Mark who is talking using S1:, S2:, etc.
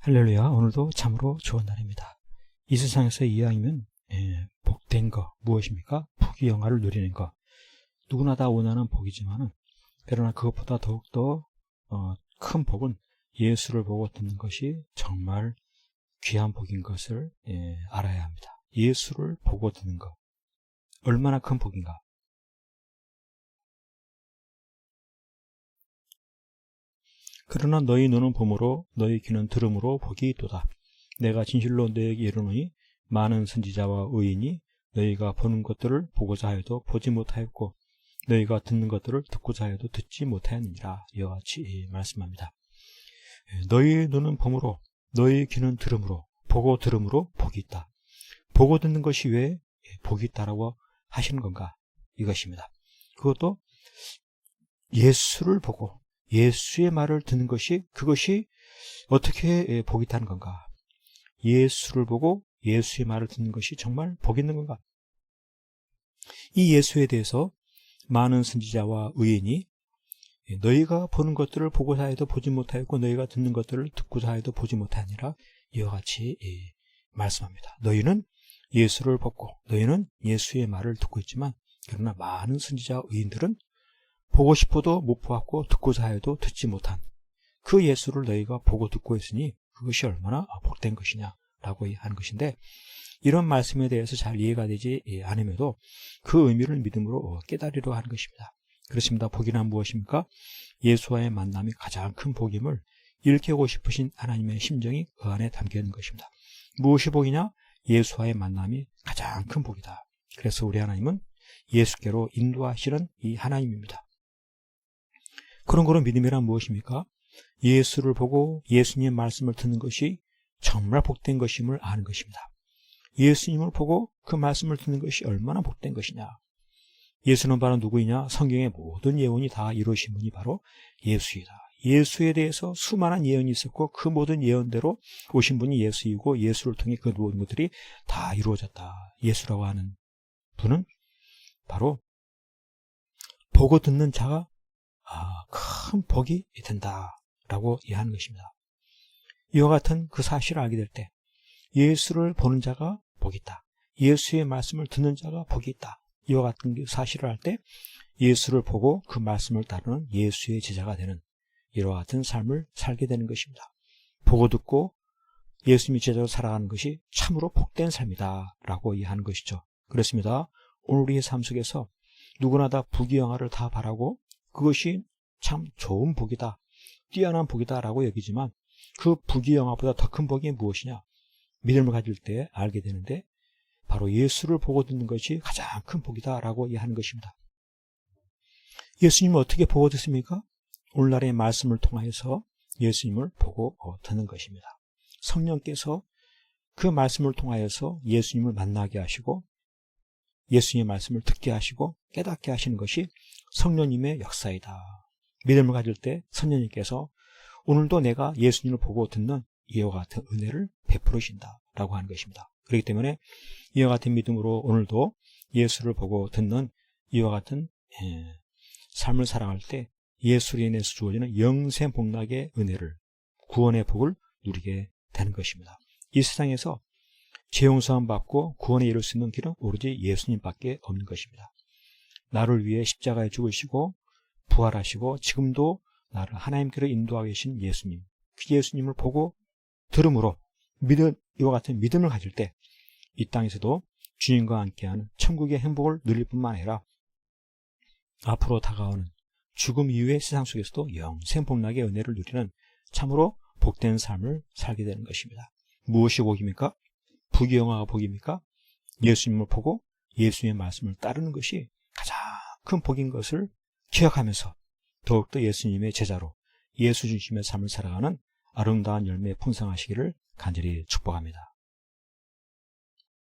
S1: 할렐루야. 오늘도 참으로 좋은 날입니다. 이 세상에서 이왕이면 복된 거 무엇입니까? 부귀영화를 누리는 거. 누구나 다 원하는 복이지만은 그러나 그것보다 더욱더 큰 복은 예수를 보고 듣는 것이 정말 귀한 복인 것을 알아야 합니다. 예수를 보고 듣는 것. 얼마나 큰 복인가. 그러나 너희 눈은 봄으로 너희 귀는 들음으로 복이 있도다. 내가 진실로 너희에게 이르노니 많은 선지자와 의인이 너희가 보는 것들을 보고자 하여도 보지 못하였고 너희가 듣는 것들을 듣고자 하여도 듣지 못하였느니라. 이와 같이 말씀합니다. 너희 눈은 봄으로 너희 귀는 들음으로 보고 들음으로 복이 있다. 보고 듣는 것이 왜 복이 있다라고 하시는 건가? 이것입니다. 그것도 예수를 보고 예수의 말을 듣는 것이 그것이 어떻게 복이 있다는 건가? 예수를 보고 예수의 말을 듣는 것이 정말 복이 있는 건가? 이 예수에 대해서 많은 선지자와 의인이 너희가 보는 것들을 보고자 해도 보지 못하였고 너희가 듣는 것들을 듣고자 해도 보지 못하니라. 이와 같이 말씀합니다. 너희는 예수를 보고 너희는 예수의 말을 듣고 있지만 그러나 많은 선지자 의인들은 보고 싶어도 못 보았고 듣고자 해도 듣지 못한 그 예수를 너희가 보고 듣고 있으니 그것이 얼마나 복된 것이냐라고 하는 것인데, 이런 말씀에 대해서 잘 이해가 되지 않음에도 그 의미를 믿음으로 깨달으려 하는 것입니다. 그렇습니다. 복이란 무엇입니까? 예수와의 만남이 가장 큰 복임을 일깨우고 싶으신 하나님의 심정이 그 안에 담겨 있는 것입니다. 무엇이 복이냐? 예수와의 만남이 가장 큰 복이다. 그래서 우리 하나님은 예수께로 인도하시는 이 하나님입니다. 그런 거로 믿음이란 무엇입니까? 예수를 보고 예수님의 말씀을 듣는 것이 정말 복된 것임을 아는 것입니다. 예수님을 보고 그 말씀을 듣는 것이 얼마나 복된 것이냐. 예수는 바로 누구이냐? 성경의 모든 예언이 다 이루어진 분이 바로 예수이다. 예수에 대해서 수많은 예언이 있었고 그 모든 예언대로 오신 분이 예수이고 예수를 통해 그 모든 것들이 다 이루어졌다. 예수라고 하는 분은 바로 보고 듣는 자가 큰 복이 된다라고 이해하는 것입니다. 이와 같은 그 사실을 알게 될 때 예수를 보는 자가 복이 있다. 예수의 말씀을 듣는 자가 복이 있다. 이와 같은 사실을 알 때 예수를 보고 그 말씀을 따르는 예수의 제자가 되는 이와 같은 삶을 살게 되는 것입니다. 보고 듣고 예수님의 제자로 살아가는 것이 참으로 복된 삶이다 라고 이해하는 것이죠. 그렇습니다. 오늘 우리의 삶 속에서 누구나 다 부귀영화를 다 바라고 그것이 참 좋은 복이다, 뛰어난 복이다 라고 여기지만 그 부귀영화보다 더 큰 복이 무엇이냐? 믿음을 가질 때 알게 되는데 바로 예수를 보고 듣는 것이 가장 큰 복이다 라고 이해하는 것입니다. 예수님을 어떻게 보고 듣습니까? 오늘날의 말씀을 통하여서 예수님을 보고 듣는 것입니다. 성령께서 그 말씀을 통하여서 예수님을 만나게 하시고 예수님의 말씀을 듣게 하시고 깨닫게 하시는 것이 성령님의 역사이다. 믿음을 가질 때 성령님께서 오늘도 내가 예수님을 보고 듣는 이와 같은 은혜를 베풀으신다라고 하는 것입니다. 그렇기 때문에 이와 같은 믿음으로 오늘도 예수를 보고 듣는 이와 같은 삶을 살아갈 때 예수로 인해서 주어지는 영생 복락의 은혜를, 구원의 복을 누리게 되는 것입니다. 이 세상에서 죄 용서함 받고 구원에 이룰 수 있는 길은 오로지 예수님밖에 없는 것입니다. 나를 위해 십자가에 죽으시고 부활하시고 지금도 나를 하나님께로 인도하고 계신 예수님, 그 예수님을 보고 들음으로 이와 같은 믿음을 가질 때 이 땅에서도 주님과 함께하는 천국의 행복을 누릴 뿐만 아니라 앞으로 다가오는 죽음 이후의 세상 속에서도 영생 복락의 은혜를 누리는 참으로 복된 삶을 살게 되는 것입니다. 무엇이 복입니까? 부귀영화가 복입니까? 예수님을 보고 예수님의 말씀을 따르는 것이 가장 큰 복인 것을 기억하면서 더욱더 예수님의 제자로 예수 중심의 삶을 살아가는 아름다운 열매 풍성하시기를 간절히 축복합니다.